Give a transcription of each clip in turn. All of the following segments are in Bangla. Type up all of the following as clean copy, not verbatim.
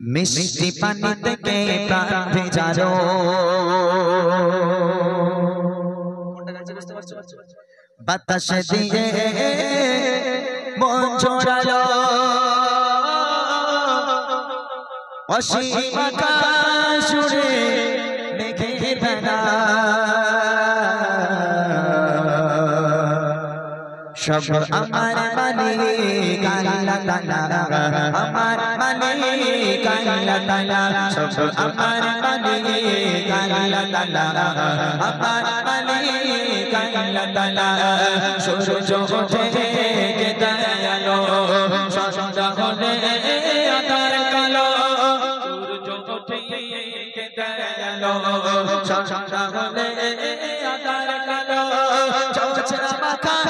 মিষ্টি পানি থেকে প্রাণ ভেজানো বাতাস দিয়ে মন জোড়ালো অসীম আকাশ জুড়ে মেঘের ভেলা সব আমার মালিক আল্লাহ তাআলা আমার মালিক আল্লাহ তাআলা সব আমার মালিক আল্লাহ তাআলা আমার মালিক আল্লাহ তাআলা সূর্য ওঠে কে দয়ালো সন্ধ্যা হলে আঁধার কালো সূর্য ওঠে কে দয়ালো সন্ধ্যা হলে আঁধার কালো চোচরা মাথা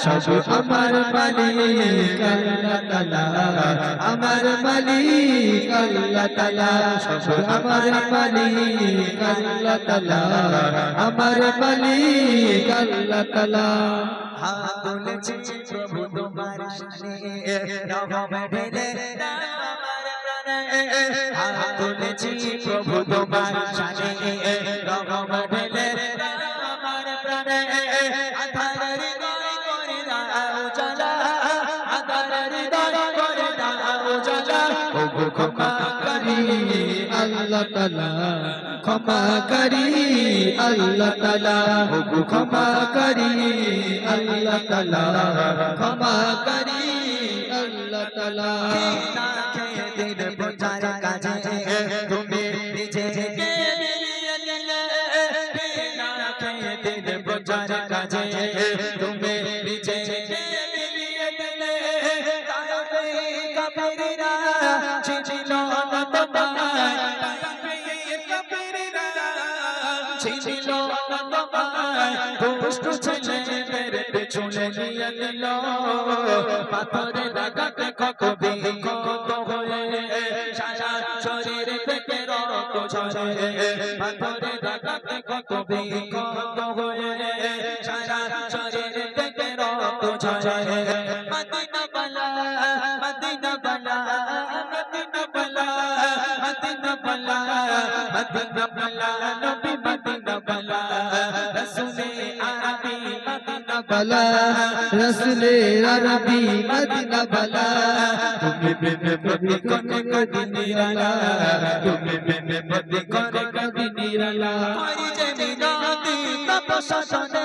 সব আমার মালিক আল্লাহ তাআলা আমার মালিক আল্লাহ তাআলা সব আমার মালিক আল্লাহ তাআলা আমার মালিক আল্লাহ তাআলা হাত তুলেছি প্রভু তোমার শানে রহম ঢেলে আমার প্রাণে হাত তুলেছি প্রভু তোমার শানে রহম ঢেলে আমার প্রাণে আধার ক্ষমা করি আল্লাহ তাআলা ক্ষমা করি আল্লাহ তাআলা ক্ষমা করি আল্লাহ তাআলা ক্ষমা করি আল্লাহ তাআলা না খেয়ে দিন প্রচার কাজে তুমি নিজেকে বিলিয়ে দিলে না খেয়ে দিন প্রচার কাজে তুমি নিজেকে বিলিয়ে দিলে তাবে কাফিররা ছিল না তোমায় ছিল না তোমায় দুষ্ট ছেলেদের পেছনে নিয়ে নিল পাথরে লাগাতে কবে কত হয়ে সারা শরীর থেকে রক্ত ঝরে পাথরে লাগাতে কবে কত হয়ে সারা শরীর থেকে রক্ত ঝরে মদিনা বালা মদিনা বালা মদিনা বালা মদিনা বালা মদিনা বালা নবী মদিনা বালা রসুলে আরবি মদিনা বালা রসুলে আরবি মদিনা বালা তুমি প্রেমে প্রতি কোনে কদি নিরালা তুমি প্রেমে প্রতি কোনে কদি নিরালা হরি যে মিনতি তপস্যা শোনে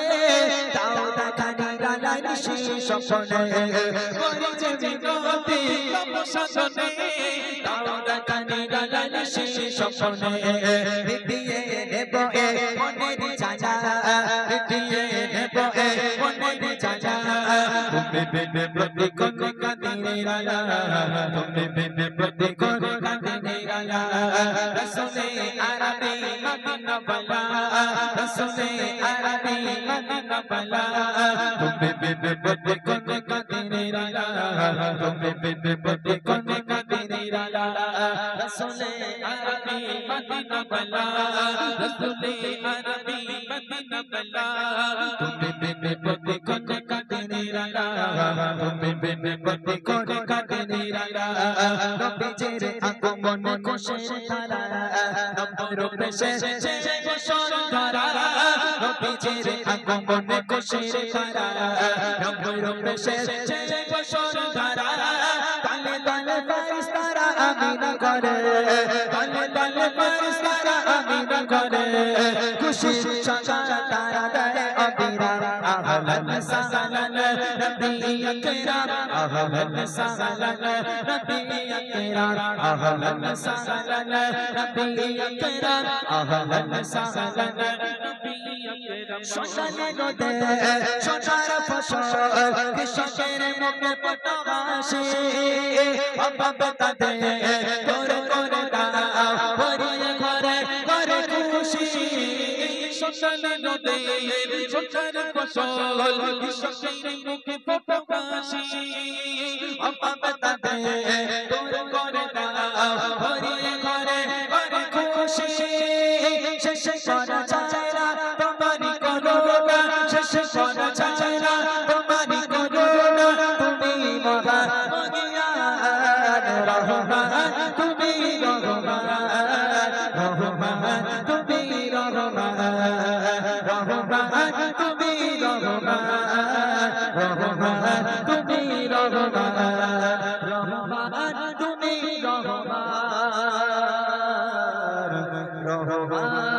তাও দেখা নিরালা নিশি স্বপ্নে হরি যে মিনতি তপস্যা শোনে তাও দেখা নিরালা নিশি স্বপ্নে দিয়ে নেব এ মনের চাচা দিয়ে নেব এ মনের চাচা তুমি প্রেমে প্রতি কোনে কদি নিরালা তুমি প্রেমে প্রতি কোনে কদি নিরালা রসুলে আরবি মদিনা বালা রসুলে আরবি মদিনা বালা তুমি প্রেমে প্রতি কোনে কদি নিরালা তুমি প্রেমে প্রতি কোনে কদি নিরালা রসুলে আরবি মদিনা বালা রসুলে আরবি মদিনা বালা তুমি প্রেমে প্রতি কোনে কদি নিরালা তুমি প্রেমে প্রতি কোনে কদি নিরালা নবীজির আগমন খুশির ধারা নবীর পেশে বসন ধারা নবীজির আগমন খুশির ধারা নবীর পেশে বসন ধারা তালে তালে ফেরেশতারা আমিন করে তালে তালে ফেরেশতারা আমিন করে খুশি সারা তারা দেয় অবিরাম আহলান সাহলান নবী আকরাম আহলান সাহলান নবী আকরাম আহলান সাহলান নবী আকরাম আহলান সাহলান নবী আকরাম সোনালে নদে সোনার ফসল কৃষকের মুখে পটহাসি অভাব তাদের করে করে দাও ভরিয়ে ঘরে করে খুশি সোনালে নদে সোনার ফসল কৃষকের মুখে পটহাসি অভাব তাদের করে করে দাও ভরিয়ে ঘরে করে খুশি শেষ করা যায় না তোমারই করুণা শেষ করা যায় না তোমারই করুণা রহমান তুমি রহমান রহমান তুমি রহমান রহমান তুমি রহমান রহমান তুমি রহমান রহমান